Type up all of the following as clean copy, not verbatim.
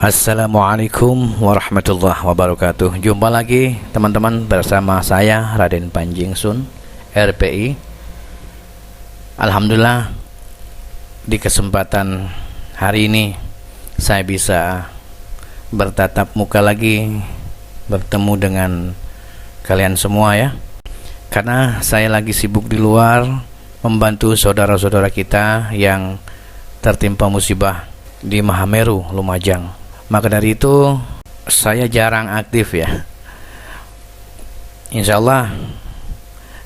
Assalamualaikum warahmatullahi wabarakatuh. Jumpa lagi teman-teman bersama saya Raden Panjing Sun, RPI. Alhamdulillah di kesempatan hari ini saya bisa bertatap muka lagi, bertemu dengan kalian semua ya. Karena saya lagi sibuk di luar membantu saudara-saudara kita yang tertimpa musibah di Mahameru, Lumajang. Maka dari itu saya jarang aktif ya. Insya Allah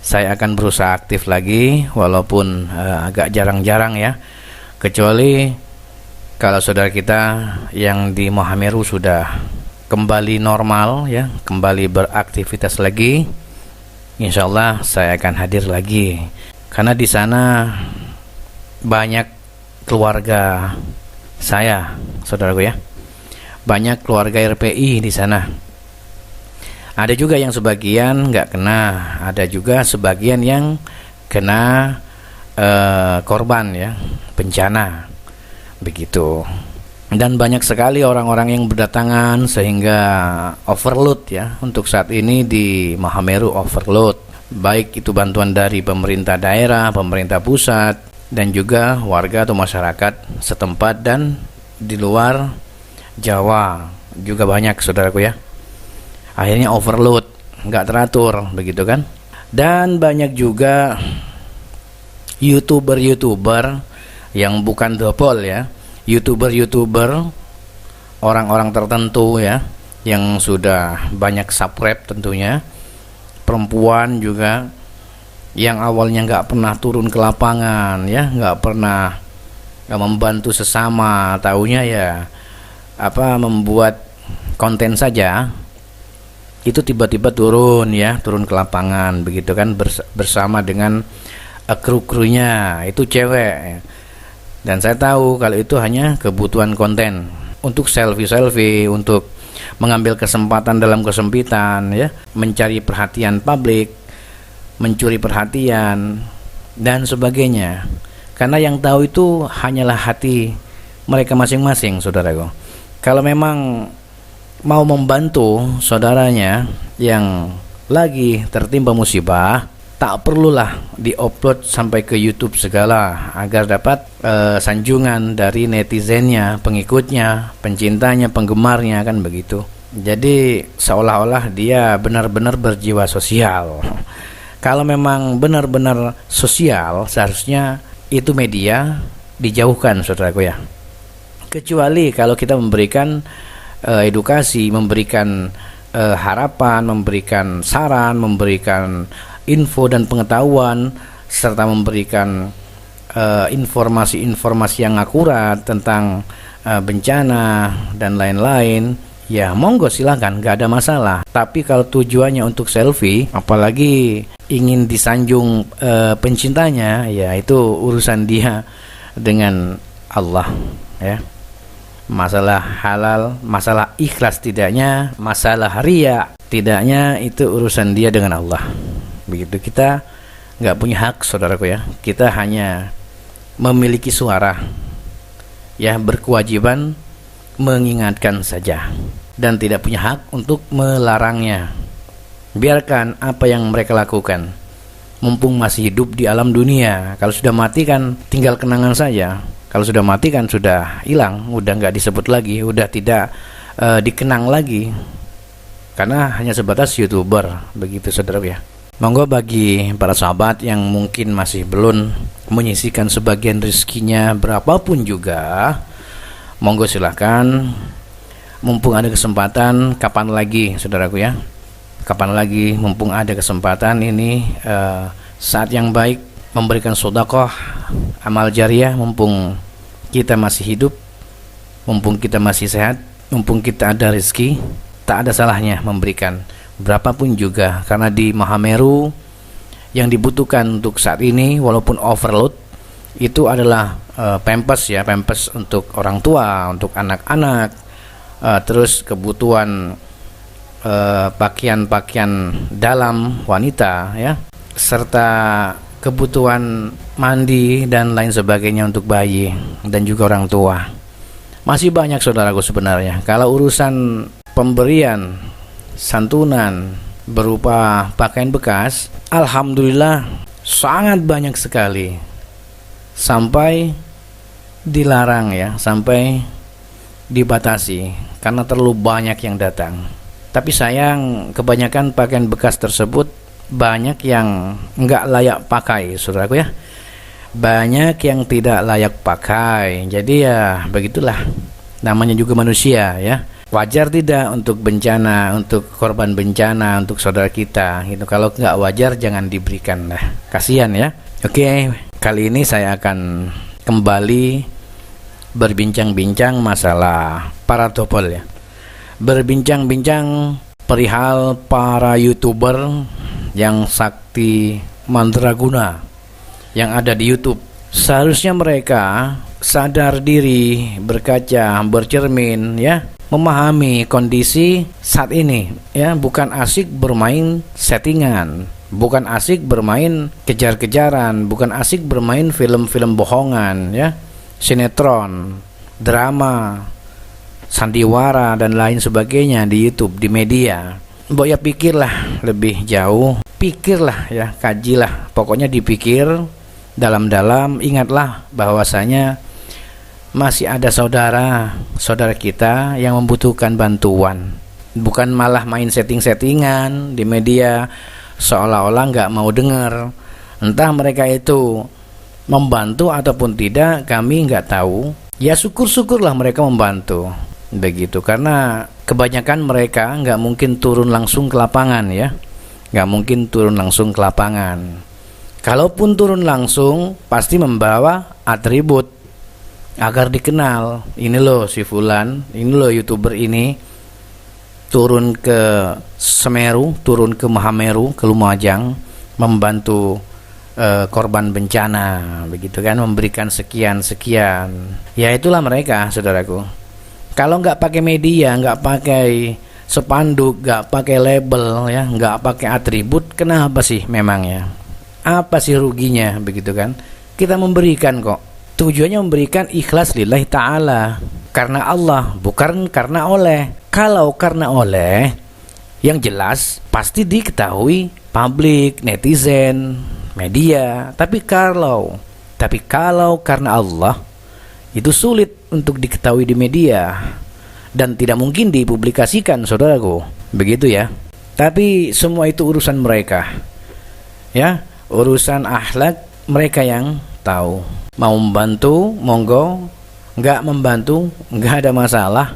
saya akan berusaha aktif lagi, walaupun agak jarang-jarang ya. Kecuali kalau saudara kita yang di Mahameru sudah kembali normal ya, kembali beraktivitas lagi, insya Allah saya akan hadir lagi. Karena di sana banyak keluarga saya, saudaraku ya. Banyak keluarga RPI di sana. Ada juga yang sebagian nggak kena, ada juga sebagian yang kena korban ya, bencana begitu. Dan banyak sekali orang-orang yang berdatangan sehingga overload ya. Untuk saat ini di Mahameru overload, baik itu bantuan dari pemerintah daerah, pemerintah pusat, dan juga warga atau masyarakat setempat dan di luar Jawa juga banyak, saudaraku ya. Akhirnya overload, nggak teratur begitu kan. Dan banyak juga YouTuber yang bukan dopol ya, YouTuber orang-orang tertentu ya, yang sudah banyak subscribe tentunya, perempuan juga yang awalnya nggak pernah turun ke lapangan ya, nggak pernah membantu sesama, taunya ya membuat konten saja, itu tiba-tiba turun ke lapangan begitu kan, bersama dengan kru-krunya, itu cewek. Dan saya tahu kalau itu hanya kebutuhan konten, untuk selfie, untuk mengambil kesempatan dalam kesempitan ya, mencari perhatian publik, mencuri perhatian dan sebagainya. Karena yang tahu itu hanyalah hati mereka masing-masing, saudaraku. Kalau memang mau membantu saudaranya yang lagi tertimpa musibah, tak perlulah diupload sampai ke YouTube segala agar dapat sanjungan dari netizennya, pengikutnya, pencintanya, penggemarnya, kan begitu. Jadi seolah-olah dia benar-benar berjiwa sosial. Kalau memang benar-benar sosial, seharusnya itu media dijauhkan, saudaraku ya. Kecuali kalau kita memberikan edukasi, memberikan harapan, memberikan saran, memberikan info dan pengetahuan, serta memberikan informasi-informasi yang akurat tentang bencana dan lain-lain, ya monggo silakan, gak ada masalah. Tapi kalau tujuannya untuk selfie, apalagi ingin disanjung pencintanya, ya itu urusan dia dengan Allah ya. Masalah halal, masalah ikhlas tidaknya, masalah riya tidaknya, itu urusan dia dengan Allah. Begitu, kita nggak punya hak, saudaraku ya. Kita hanya memiliki suara ya, berkewajiban mengingatkan saja, dan tidak punya hak untuk melarangnya. Biarkan apa yang mereka lakukan, mumpung masih hidup di alam dunia. Kalau sudah mati kan tinggal kenangan saja. Kalau sudah mati kan sudah hilang, udah nggak disebut lagi, udah tidak dikenang lagi, karena hanya sebatas YouTuber begitu, saudara ya. Monggo bagi para sahabat yang mungkin masih belum menyisihkan sebagian rezekinya berapapun juga, monggo silahkan, mumpung ada kesempatan. Kapan lagi, saudaraku ya, kapan lagi, mumpung ada kesempatan ini, saat yang baik memberikan sedekah, amal jariah, mumpung kita masih hidup, mumpung kita masih sehat, mumpung kita ada rezeki, tak ada salahnya memberikan berapapun juga. Karena di Mahameru yang dibutuhkan untuk saat ini, walaupun overload, itu adalah pampers ya, pampers untuk orang tua, untuk anak-anak, terus kebutuhan pakaian dalam wanita ya, serta kebutuhan mandi dan lain sebagainya untuk bayi dan juga orang tua. Masih banyak saudaraku sebenarnya. Kalau urusan pemberian santunan berupa pakaian bekas, alhamdulillah sangat banyak sekali. Sampai dilarang ya, sampai dibatasi karena terlalu banyak yang datang. Tapi sayang, kebanyakan pakaian bekas tersebut banyak yang enggak layak pakai, saudaraku ya. Banyak yang tidak layak pakai. Jadi ya begitulah, namanya juga manusia ya. Wajar tidak untuk bencana, untuk korban bencana, untuk saudara kita gitu. Kalau enggak wajar jangan diberikan lah, kasihan ya. Oke, kali ini saya akan kembali berbincang-bincang masalah para topol ya. Berbincang-bincang perihal para YouTuber yang sakti mandraguna yang ada di YouTube. Seharusnya mereka sadar diri, berkaca, bercermin ya, memahami kondisi saat ini ya, bukan asik bermain settingan, bukan asik bermain kejar-kejaran, bukan asik bermain film-film bohongan ya, sinetron, drama, sandiwara dan lain sebagainya di YouTube, di media. Mbok ya pikirlah lebih jauh, pikirlah ya, kajilah, pokoknya dipikir dalam-dalam. Ingatlah bahwasanya masih ada saudara kita yang membutuhkan bantuan. Bukan malah main setting-settingan di media seolah-olah nggak mau dengar. Entah mereka itu membantu ataupun tidak, kami nggak tahu. Ya syukur-syukurlah mereka membantu, begitu. Karena kebanyakan mereka nggak mungkin turun langsung ke lapangan ya, nggak mungkin turun langsung ke lapangan. Kalaupun turun langsung, pasti membawa atribut agar dikenal. Ini loh si Fulan, ini loh YouTuber ini turun ke Semeru, turun ke Mahameru, ke Lumajang, membantu korban bencana, begitu kan, memberikan sekian. Ya itulah mereka, saudaraku. Kalau nggak pakai media, nggak pakai spanduk, nggak pakai label ya, nggak pakai atribut, kenapa sih memangnya? Apa sih ruginya, begitu kan? Kita memberikan kok. Tujuannya memberikan ikhlas lillahi ta'ala, karena Allah, bukan karena oleh. Kalau karena oleh, yang jelas pasti diketahui publik, netizen, media. Tapi kalau karena Allah, itu sulit untuk diketahui di media dan tidak mungkin dipublikasikan, saudaraku. Begitu ya. Tapi semua itu urusan mereka. Ya, urusan akhlak mereka yang tahu. Mau membantu, monggo. Enggak membantu, enggak ada masalah.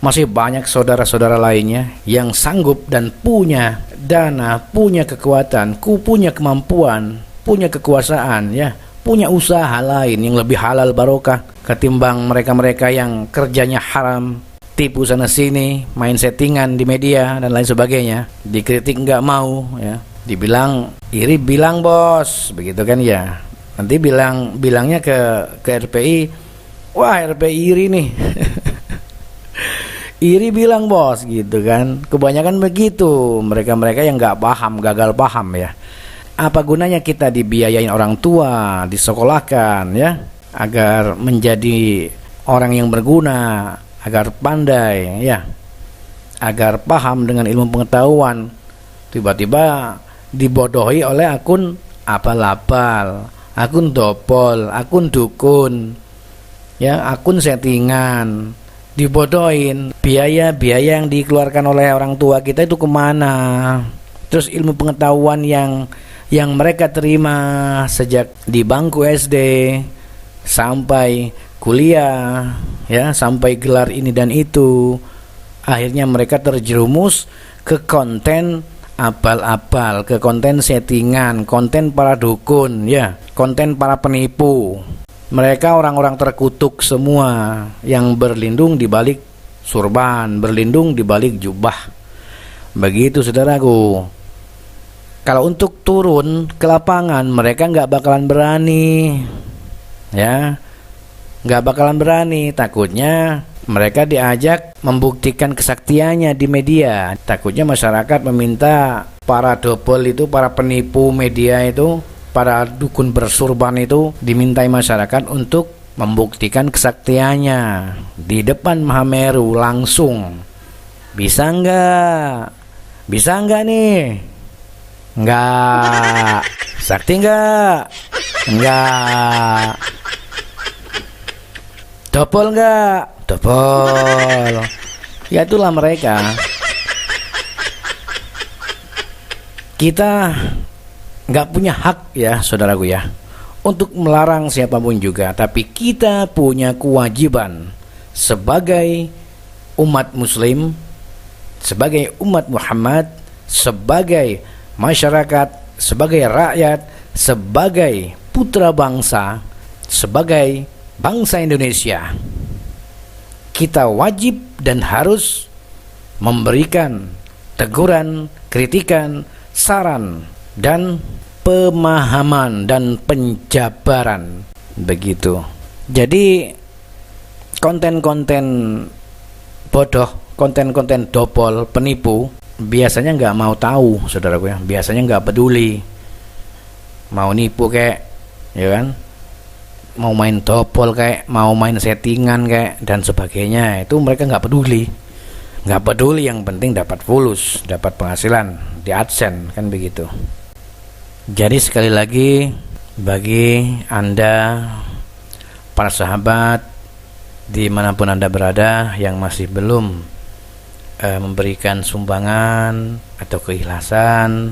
Masih banyak saudara-saudara lainnya yang sanggup dan punya dana, punya kekuatan, punya kemampuan, punya kekuasaan ya, punya usaha lain yang lebih halal barokah ketimbang mereka-mereka yang kerjanya haram, tipu sana sini, main settingan di media dan lain sebagainya. Dikritik enggak mau ya. Dibilang iri, bilang bos, begitu kan ya. Nanti bilangnya ke RPI, wah RPI iri nih. Iri bilang bos, gitu kan. Kebanyakan begitu, mereka-mereka yang nggak paham, gagal paham ya. Apa gunanya kita dibiayain orang tua, disekolahkan ya, agar menjadi orang yang berguna, agar pandai ya, agar paham dengan ilmu pengetahuan. Tiba-tiba dibodohi oleh akun apal-apal, akun dopol, akun dukun ya, akun settingan. Dibodohin. Biaya yang dikeluarkan oleh orang tua kita itu kemana? Terus ilmu pengetahuan yang mereka terima sejak di bangku SD sampai kuliah ya, sampai gelar ini dan itu, akhirnya mereka terjerumus ke konten apal-apal, ke konten settingan, konten para dukun ya, konten para penipu. Mereka orang-orang terkutuk semua yang berlindung di balik surban, berlindung di balik jubah. Begitu saudaraku. Kalau untuk turun ke lapangan, mereka nggak bakalan berani, ya, nggak bakalan berani. Takutnya mereka diajak membuktikan kesaktiannya di media. Takutnya masyarakat meminta para dobol itu, para penipu media itu, para dukun bersurban itu dimintai masyarakat untuk membuktikan kesaktiannya di depan Mahameru langsung. Bisa enggak? Bisa enggak nih? Enggak. Sakti enggak? Enggak. Dopol enggak? Dopol. Ya itulah mereka. Kita enggak punya hak ya saudaraku ya untuk melarang siapapun juga, tapi kita punya kewajiban sebagai umat muslim, sebagai umat Muhammad, sebagai masyarakat, sebagai rakyat, sebagai putra bangsa, sebagai bangsa Indonesia. Kita wajib dan harus memberikan teguran, kritikan, saran, dan pemahaman dan penjabaran begitu. Jadi konten-konten bodoh, konten-konten dopol, penipu biasanya nggak mau tahu saudaraku ya, biasanya nggak peduli mau nipu kayak ya kan, mau main dopol kayak, mau main settingan kayak dan sebagainya, itu mereka nggak peduli, yang penting dapat fulus, dapat penghasilan di AdSense kan begitu. Jadi sekali lagi bagi Anda para sahabat dimanapun Anda berada yang masih belum memberikan sumbangan atau keikhlasan,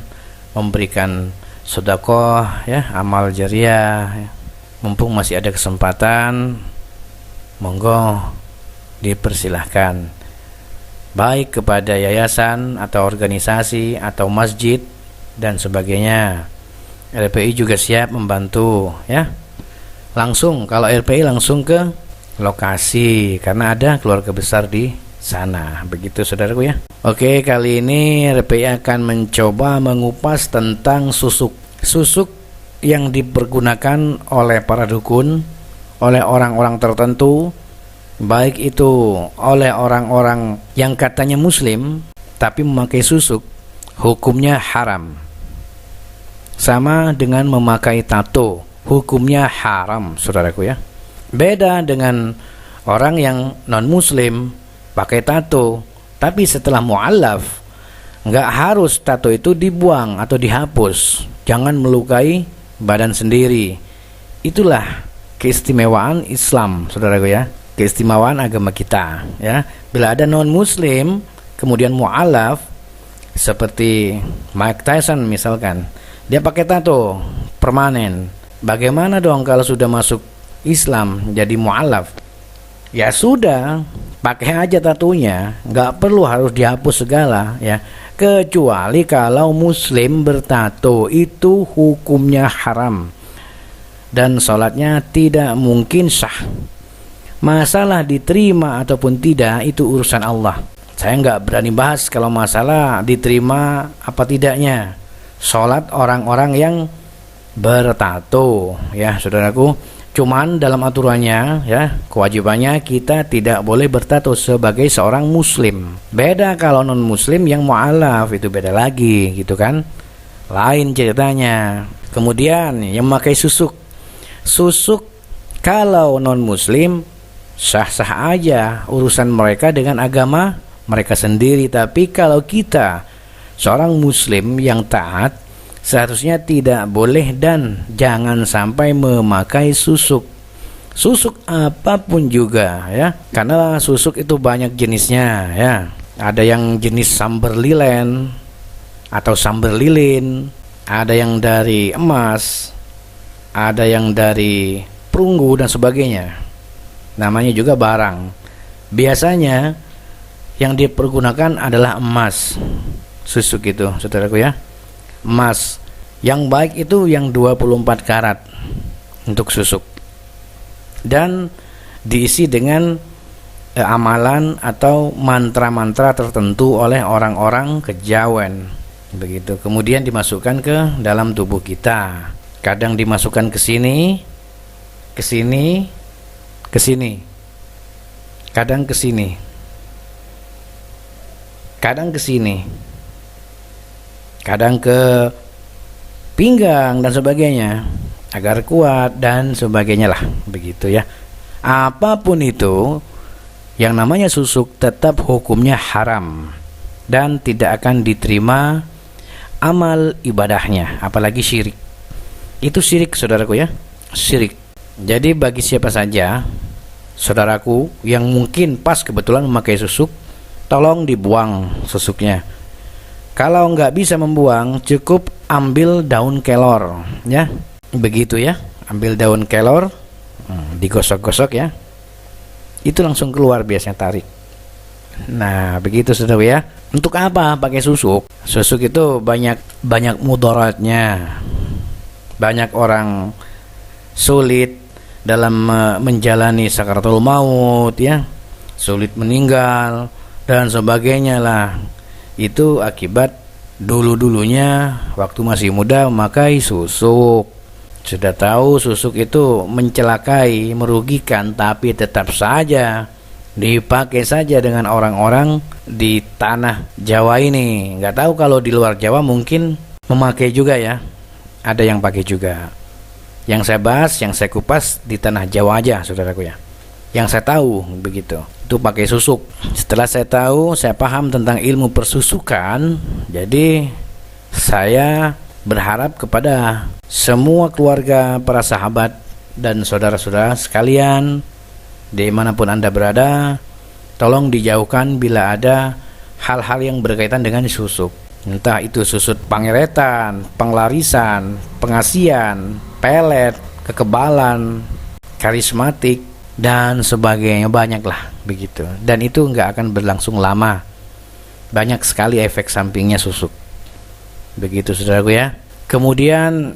memberikan sedekah ya, amal jariah, mumpung masih ada kesempatan, monggo dipersilahkan baik kepada yayasan atau organisasi atau masjid dan sebagainya. RPI juga siap membantu ya. Langsung kalau RPI langsung ke lokasi karena ada keluarga besar di sana. Begitu saudaraku ya. Oke, kali ini RPI akan mencoba mengupas tentang susuk. Susuk yang dipergunakan oleh para dukun, oleh orang-orang tertentu, baik itu oleh orang-orang yang katanya muslim tapi memakai susuk, hukumnya haram. Sama dengan memakai tato, hukumnya haram saudaraku ya. Beda dengan orang yang non muslim pakai tato, tapi setelah mu'allaf nggak harus tato itu dibuang atau dihapus. Jangan melukai badan sendiri. Itulah keistimewaan Islam saudaraku ya, keistimewaan agama kita ya. Bila ada non muslim kemudian mu'allaf seperti Mike Tyson misalkan, dia pakai tato permanen. Bagaimana dong kalau sudah masuk Islam jadi mu'allaf? Ya sudah, pakai aja tatonya, nggak perlu harus dihapus segala ya. Kecuali kalau muslim bertato itu hukumnya haram dan sholatnya tidak mungkin sah. Masalah diterima ataupun tidak itu urusan Allah. Saya nggak berani bahas kalau masalah diterima apa tidaknya sholat orang-orang yang bertato ya saudaraku. Cuman dalam aturannya ya, kewajibannya kita tidak boleh bertato sebagai seorang muslim. Beda kalau non muslim yang mu'alaf, itu beda lagi gitu kan, lain ceritanya. Kemudian yang memakai susuk, kalau non muslim sah-sah aja urusan mereka dengan agama mereka sendiri. Tapi kalau kita seorang muslim yang taat, seharusnya tidak boleh dan jangan sampai memakai susuk apapun juga ya, karena susuk itu banyak jenisnya ya. Ada yang jenis samber lilin atau samber lilin, ada yang dari emas, ada yang dari perunggu dan sebagainya. Namanya juga barang. Biasanya yang dipergunakan adalah emas susuk itu saudaraku ya. Emas yang baik itu yang 24 karat untuk susuk, dan diisi dengan amalan atau mantra-mantra tertentu oleh orang-orang kejawen begitu. Kemudian dimasukkan ke dalam tubuh kita. Kadang dimasukkan ke sini, ke sini, ke sini. Kadang ke sini. Kadang ke sini. Kadang ke pinggang dan sebagainya agar kuat dan sebagainya lah begitu ya. Apapun itu, yang namanya susuk tetap hukumnya haram dan tidak akan diterima amal ibadahnya, apalagi syirik. Itu syirik, saudaraku ya, syirik. Jadi bagi siapa saja saudaraku yang mungkin pas kebetulan memakai susuk, tolong dibuang susuknya. Kalau nggak bisa membuang, cukup ambil daun kelor, ya, begitu ya. Ambil daun kelor, digosok-gosok ya, itu langsung keluar biasanya, tarik. Nah begitu saudara ya. Untuk apa pakai susuk? Susuk itu banyak mudaratnya. Banyak orang sulit dalam menjalani sakaratul maut ya, sulit meninggal dan sebagainya lah. Itu akibat dulu-dulunya waktu masih muda memakai susuk. Sudah tahu susuk itu mencelakai, merugikan, tapi tetap saja dipakai saja dengan orang-orang di tanah Jawa ini. Nggak tahu kalau di luar Jawa mungkin memakai juga ya. Ada yang pakai juga. Yang saya bahas, yang saya kupas di tanah Jawa aja, saudaraku ya. Yang saya tahu begitu, itu pakai susuk. Setelah saya tahu, saya paham tentang ilmu persusukan, jadi saya berharap kepada semua keluarga, para sahabat dan saudara-saudara sekalian dimanapun Anda berada, tolong dijauhkan bila ada hal-hal yang berkaitan dengan susuk. Entah itu susuk pangeretan, penglarisan, pengasian, pelet, kekebalan, karismatik, dan sebagainya, banyaklah begitu. Dan itu nggak akan berlangsung lama. Banyak sekali efek sampingnya susuk. Begitu saudaraku ya. Kemudian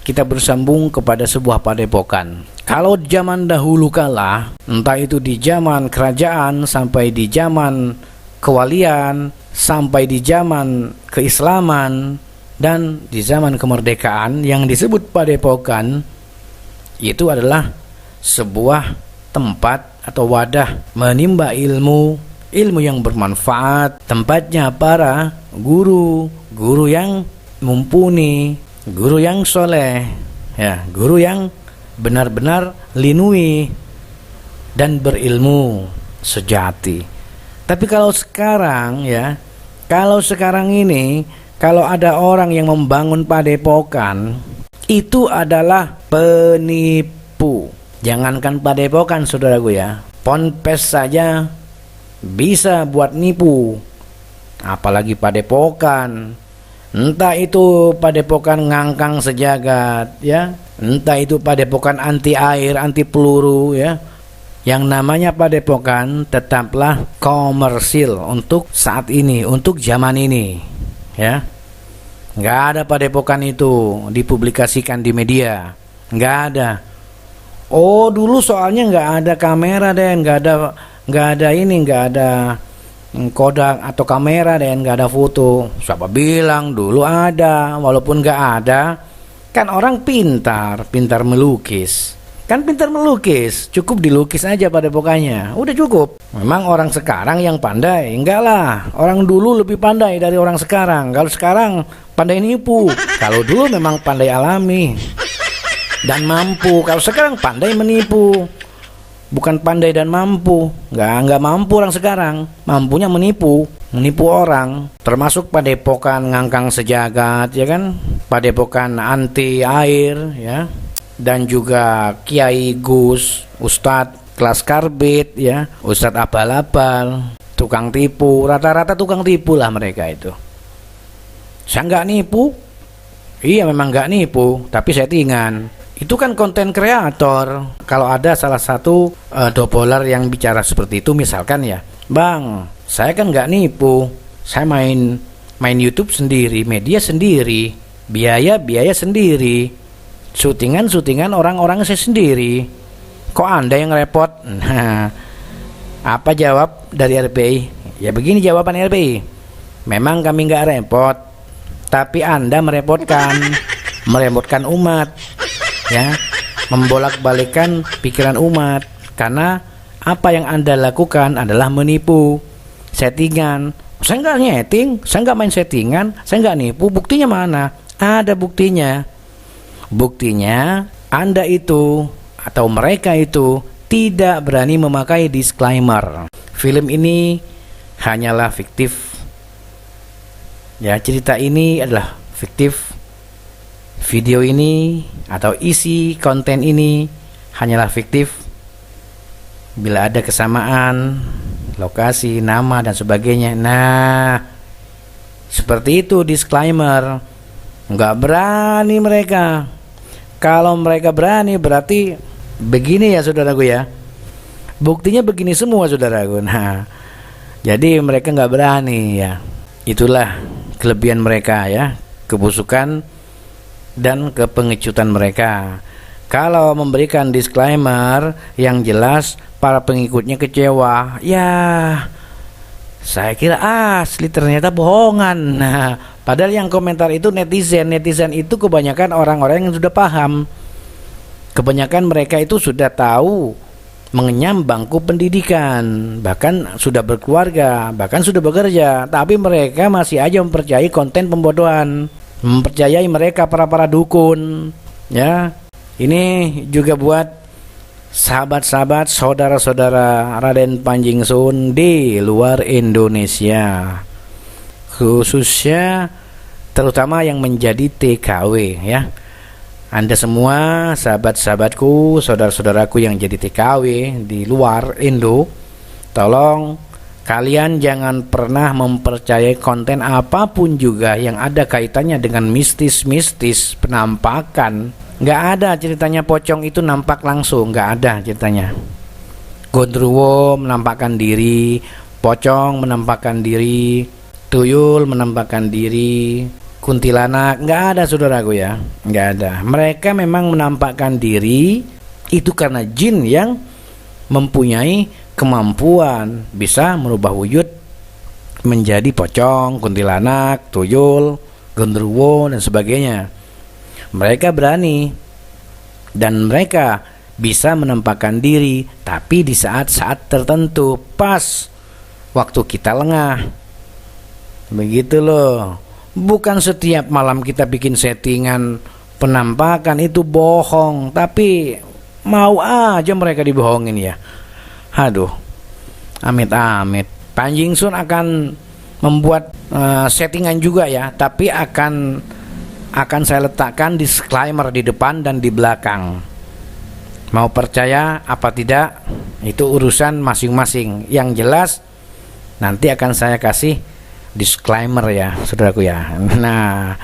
kita bersambung kepada sebuah padepokan. Kalau zaman dahulu kala, entah itu di zaman kerajaan sampai di zaman kewalian, sampai di zaman keislaman dan di zaman kemerdekaan, yang disebut padepokan itu adalah sebuah tempat atau wadah menimba ilmu yang bermanfaat, tempatnya para guru yang mumpuni, guru yang soleh ya, guru yang benar-benar linui dan berilmu sejati. Tapi kalau sekarang ya, kalau sekarang ini, kalau ada orang yang membangun padepokan, itu adalah penipu. Jangankan padepokan saudaraku ya, ponpes saja bisa buat nipu, apalagi padepokan. Entah itu padepokan ngangkang sejagat ya, entah itu padepokan anti air, anti peluru ya. Yang namanya padepokan tetaplah komersil untuk saat ini, untuk zaman ini ya. Nggak ada padepokan itu dipublikasikan di media, nggak ada. Oh dulu soalnya nggak ada kamera deh, nggak ada Kodak atau kamera dan nggak ada foto. Siapa bilang dulu ada? Walaupun nggak ada, kan orang pintar melukis. Kan pintar melukis, cukup dilukis aja padepokannya, udah cukup. Memang orang sekarang yang pandai? Enggak lah, orang dulu lebih pandai dari orang sekarang. Kalau sekarang pandai nipu, kalau dulu memang pandai alami dan mampu. Kalau sekarang pandai menipu, bukan pandai dan mampu. Nggak mampu orang sekarang, mampunya menipu orang. Termasuk padepokan ngangkang sejagat ya kan, padepokan anti air ya, dan juga Kiai Gus, Ustadz kelas karbit ya, Ustadz abal-abal, tukang tipu, rata-rata tukang tipu lah mereka itu. Saya nggak nipu, iya memang nggak nipu, tapi settingan. Itu kan konten kreator. Kalau ada salah satu doboler yang bicara seperti itu, misalkan ya, Bang, saya kan nggak nipu, saya main YouTube sendiri, media sendiri, biaya sendiri, syutingan orang-orang saya sendiri. Kok Anda yang repot? Nah, apa jawab dari RPI? Ya begini jawaban RPI. Memang kami nggak repot, tapi Anda merepotkan umat. Ya, membolak-balikan pikiran umat, karena apa yang Anda lakukan adalah menipu, settingan. Saya nggak nyeting, saya nggak main settingan, saya nggak nipu. Buktinya mana? Ada buktinya. Buktinya Anda itu atau mereka itu tidak berani memakai disclaimer. Film ini hanyalah fiktif. Ya, cerita ini adalah fiktif. Video ini atau isi konten ini hanyalah fiktif. Bila ada kesamaan lokasi, nama dan sebagainya, nah seperti itu disclaimer. Nggak berani mereka. Kalau mereka berani berarti begini ya saudaraku ya. Buktinya begini semua saudaraku. Nah, jadi mereka nggak berani ya. Itulah kelebihan mereka ya, kebusukan dan kepengecutan mereka. Kalau memberikan disclaimer yang jelas, para pengikutnya kecewa. Ya, saya kira asli, ternyata bohongan. Nah, padahal yang komentar itu netizen. Netizen itu kebanyakan orang-orang yang sudah paham. Kebanyakan mereka itu sudah tahu mengenyam bangku pendidikan, bahkan sudah berkeluarga, bahkan sudah bekerja, tapi mereka masih aja mempercayai konten pembodohan, mempercayai mereka para dukun. Ya, ini juga buat sahabat-sahabat, saudara-saudara Raden Panjing Sun di luar Indonesia, khususnya terutama yang menjadi TKW ya. Anda semua sahabat-sahabatku, saudara-saudaraku yang jadi TKW di luar Indo, tolong kalian jangan pernah mempercayai konten apapun juga yang ada kaitannya dengan mistis-mistis, penampakan. Nggak ada ceritanya pocong itu nampak langsung, nggak ada ceritanya. Gondruwo menampakkan diri, pocong menampakkan diri, tuyul menampakkan diri, kuntilanak, nggak ada saudaraku ya, nggak ada. Mereka memang menampakkan diri itu karena jin yang mempunyai kemampuan bisa merubah wujud menjadi pocong, kuntilanak, tuyul, genderuwo dan sebagainya. Mereka berani dan mereka bisa menampakkan diri, tapi di saat-saat tertentu, pas waktu kita lengah. Begitu loh. Bukan setiap malam kita bikin settingan penampakan, itu bohong, tapi mau aja mereka dibohongin ya. Aduh, amit-amit. Panjing Sun akan membuat settingan juga ya, tapi akan saya letakkan disclaimer di depan dan di belakang. Mau percaya apa tidak, itu urusan masing-masing. Yang jelas nanti akan saya kasih disclaimer ya saudaraku ya. Nah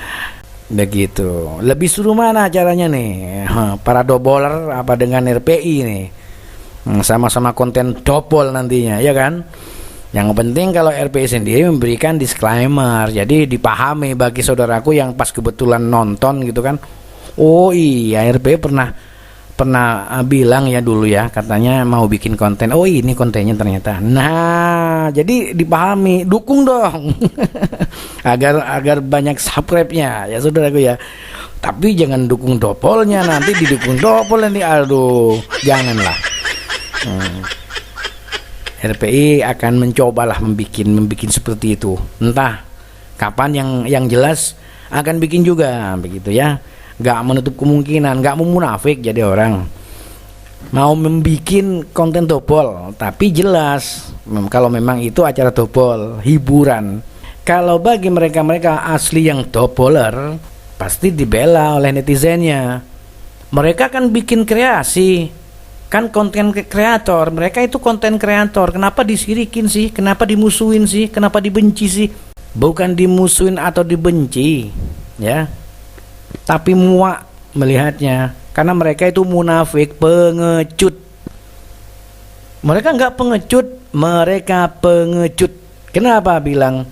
begitu. Lebih seru mana caranya nih, para doboler apa dengan RPI nih, sama-sama konten dobol nantinya ya kan. Yang penting kalau RPI sendiri memberikan disclaimer, jadi dipahami bagi saudaraku yang pas kebetulan nonton gitu kan. Oh iya, RPI pernah bilang ya dulu ya, katanya mau bikin konten. Oh ini kontennya ternyata. Nah, jadi dipahami, dukung dong. agar banyak subscribe-nya ya saudaraku ya. Tapi jangan dukung dopolnya, nanti didukung dopol nanti, aduh, janganlah. RPI akan mencobalah membikin seperti itu. Entah kapan, yang jelas akan bikin juga begitu ya. Gak menutup kemungkinan, gak mau munafik jadi orang. Mau membikin konten dobol, tapi jelas kalau memang itu acara dobol, hiburan. Kalau bagi mereka asli yang doboler, pasti dibela oleh netizennya. Mereka kan bikin kreasi, kan konten kreator. Mereka itu konten kreator. Kenapa disirikin sih? Kenapa dimusuhin sih? Kenapa dibenci sih? Bukan dimusuhin atau dibenci ya, tapi muak melihatnya. Karena mereka itu munafik, pengecut. Mereka nggak pengecut, mereka pengecut. Kenapa bilang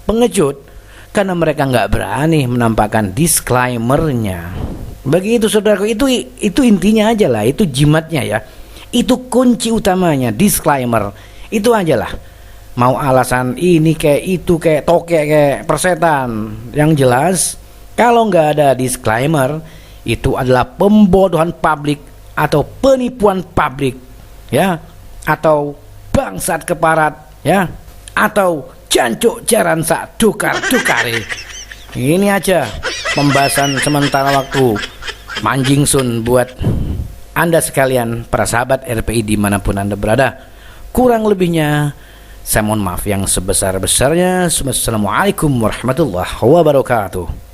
pengecut? Karena mereka nggak berani menampakkan disclaimernya. Begitu saudaraku, itu intinya aja lah, itu jimatnya ya. Itu kunci utamanya, disclaimer. Itu aja lah. Mau alasan ini kayak itu, kayak tokek, kayak persetan. Yang jelas kalau nggak ada disclaimer, itu adalah pembodohan publik atau penipuan publik ya, atau bangsat keparat ya, atau jancuk jaran sak dukar-dukare. Ini aja pembahasan sementara waktu Panjing Sun buat Anda sekalian, para sahabat RPI dimanapun Anda berada. Kurang lebihnya saya mohon maaf yang sebesar-besarnya. Assalamualaikum warahmatullahi wabarakatuh.